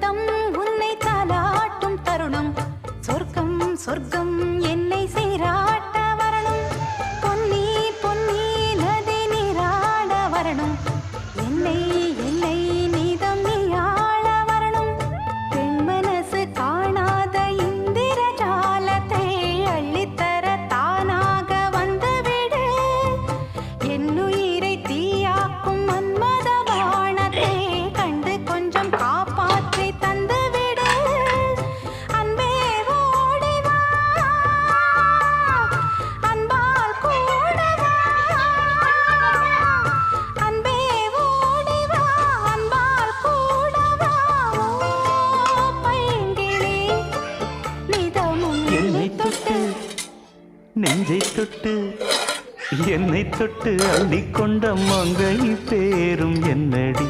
சொந்தம் உன்னை தாலாட்டும் தருணம் சொர்க்கம் சொர்க்கம் என்னை சீராட்ட வரணும் பொன்னி பொன்னி நதி நீராட வரணும் என்னை என்னை நீதம் நீயாள வரணும் பெண் மனசு காணாத இந்திர ஜாலத்தை அள்ளித்தர தானாக வந்துவிடு என்னுயிரை தீயாக்கும் மன்மத வானத்தை கண்டு கொஞ்சம் காப்பாற்றி தந்துவிடு அன்பே ஓடி வா அன்பால் கூட வா அன்பே ஓடி வா அன்பால் கூட வா ஓ பைங்கிளி நிதமும் என்னை தொட்டு நெஞ்சை தொட்டு என்னை தொட்டு அள்ளிக்கொண்ட மங்கை பேரும் என்னடி